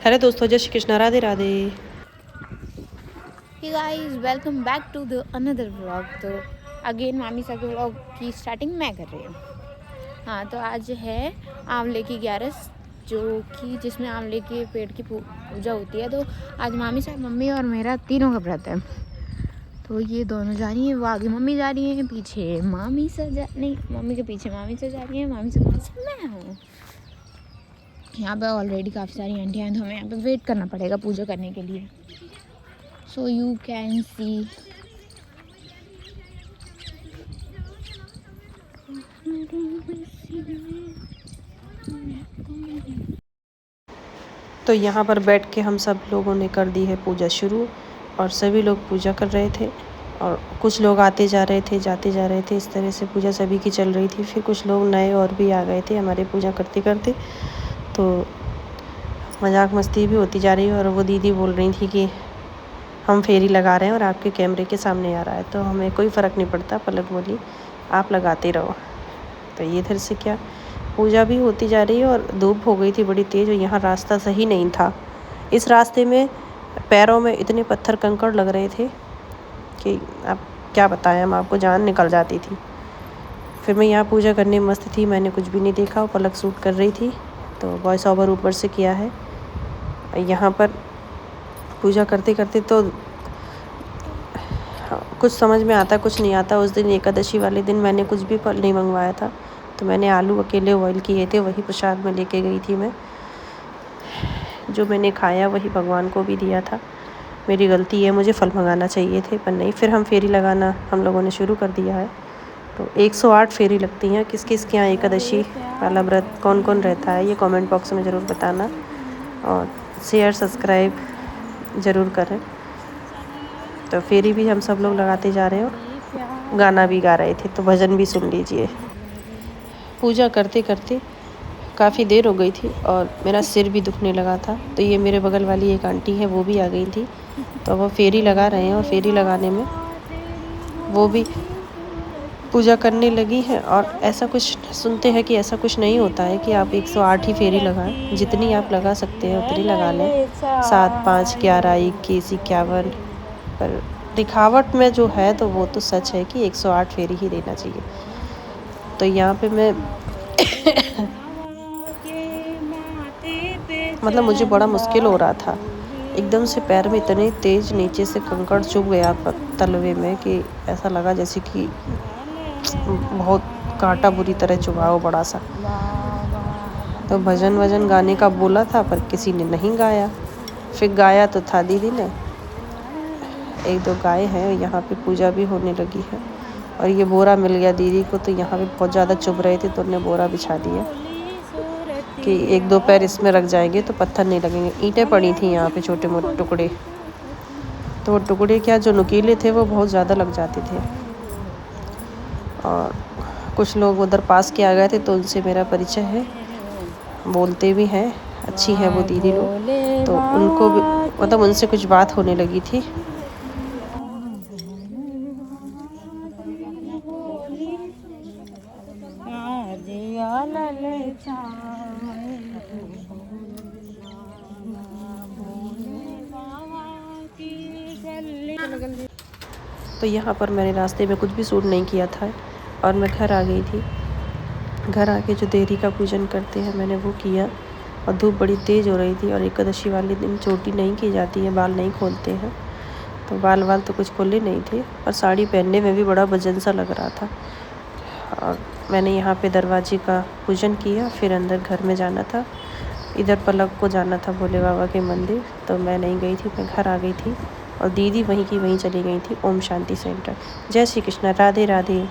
Hello दोस्तों, जय Shri Krishna, Radhe Radhe. Hey guys, welcome back to the another vlog। तो अगेन मामी सा के व्लॉग की स्टार्टिंग मैं कर रही हूँ। हाँ, तो आज है आंवले की 11, जो कि जिसमें आंवले के पेड़ की पूजा होती है। तो आज मामी सा, मम्मी और मेरा तीनों का व्रत है। तो ये दोनों जा रही हैं, वो आगे मम्मी जा रही है, पीछे मामी सा नहीं, मम्मी के पीछे मामी सा जा रही है, मामी से के पीछे मैं हूँ। यहाँ पे ऑलरेडी काफ़ी सारी आंटियाँ हैं, तो हमें यहाँ पे वेट करना पड़ेगा पूजा करने के लिए। So you can see। तो यहाँ पर बैठ के हम सब लोगों ने कर दी है पूजा शुरू, और सभी लोग पूजा कर रहे थे, और कुछ लोग आते जा रहे थे, जाते जा रहे थे। इस तरह से पूजा सभी की चल रही थी। फिर कुछ लोग नए और भी आ गए थे हमारे पूजा करते करते, तो मजाक मस्ती भी होती जा रही है। और वो दीदी बोल रही थी कि हम फेरी लगा रहे हैं और आपके कैमरे के सामने आ रहा है, तो हमें कोई फ़र्क नहीं पड़ता। पलक बोली आप लगाते रहो। तो ये इधर से क्या पूजा भी होती जा रही है, और धूप हो गई थी बड़ी तेज़, और यहाँ रास्ता सही नहीं था। इस रास्ते में पैरों में इतने पत्थर कंकड़ लग रहे थे कि अब क्या बताएं हम आपको, जान निकल जाती थी। फिर मैं यहाँ पूजा करने मस्त थी, मैंने कुछ भी नहीं देखा। और पलक शूट कर रही थी, तो वॉइस ओवर ऊपर से किया है। यहाँ पर पूजा करते करते तो कुछ समझ में आता, कुछ नहीं आता। उस दिन एकादशी वाले दिन मैंने कुछ भी फल नहीं मंगवाया था, तो मैंने आलू अकेले बॉयल किए थे, वही प्रसाद में लेके गई थी मैं। जो मैंने खाया वही भगवान को भी दिया था। मेरी गलती है, मुझे फल मंगाना चाहिए थे, पर नहीं। फिर हम फेरी लगाना हम लोगों ने शुरू कर दिया है। तो 108 फेरी लगती हैं। किस किस के यहाँ एकादशी वाला व्रत कौन कौन रहता है, ये कमेंट बॉक्स में ज़रूर बताना, और शेयर सब्सक्राइब ज़रूर करें। तो फेरी भी हम सब लोग लगाते जा रहे हैं, और गाना भी गा रहे थे, तो भजन भी सुन लीजिए। पूजा करते करते काफ़ी देर हो गई थी, और मेरा सिर भी दुखने लगा था। तो ये मेरे बगल वाली एक आंटी है, वो भी आ गई थी। तो वो फेरी लगा रहे हैं, और फेरी लगाने में वो भी पूजा करने लगी है। और ऐसा कुछ सुनते हैं कि ऐसा कुछ नहीं होता है कि आप 108 ही फेरी लगाएं। जितनी आप लगा सकते हैं उतनी लगा लें। 7, 5, 11, 21, 51। पर दिखावट में जो है तो वो तो सच है कि 108 फेरी ही देना चाहिए। तो यहाँ पे मैं मतलब मुझे बड़ा मुश्किल हो रहा था। एकदम से पैर में इतने तेज़ नीचे से कंकड़ चुभ गया तलवे में, कि ऐसा लगा जैसे कि बहुत कांटा बुरी तरह चुभा हो बड़ा सा। तो भजन वजन गाने का बोला था, पर किसी ने नहीं गाया। फिर गाया तो था दीदी ने, 1-2 गाए हैं। यहाँ पे पूजा भी होने लगी है, और ये बोरा मिल गया दीदी को। तो यहाँ पे बहुत ज़्यादा चुभ रहे थे, तो उन्होंने बोरा बिछा दिया कि 1-2 पैर इसमें रख जाएंगे तो पत्थर नहीं लगेंगे। ईंटें पड़ी थी यहाँ पे, छोटे मोटे टुकड़े। तो वो टुकड़े क्या, जो नुकीले थे वो बहुत ज़्यादा लग जाते थे। और कुछ लोग उधर पास के आ गए थे, तो उनसे मेरा परिचय है, बोलते भी हैं, अच्छी है वो दीदी लोग। तो उनको भी मतलब उनसे कुछ बात होने लगी थी। तो यहाँ पर मैंने रास्ते में कुछ भी शूट नहीं किया था, और मैं घर आ गई थी। घर आके जो देवी का पूजन करते हैं मैंने वो किया, और धूप बड़ी तेज़ हो रही थी। और एकादशी वाले दिन चोटी नहीं की जाती है, बाल नहीं खोलते हैं। तो बाल तो कुछ खोले नहीं थे, और साड़ी पहनने में भी बड़ा वजन सा लग रहा था। और मैंने यहाँ पे दरवाजे का पूजन किया। फिर अंदर घर में जाना था, इधर पलक को जाना था भोले बाबा के मंदिर, तो मैं नहीं गई थी, मैं घर आ गई थी। और दीदी वहीं की वहीं चली गई थी, ओम शांति सेंटर। जय श्री कृष्णा, राधे राधे।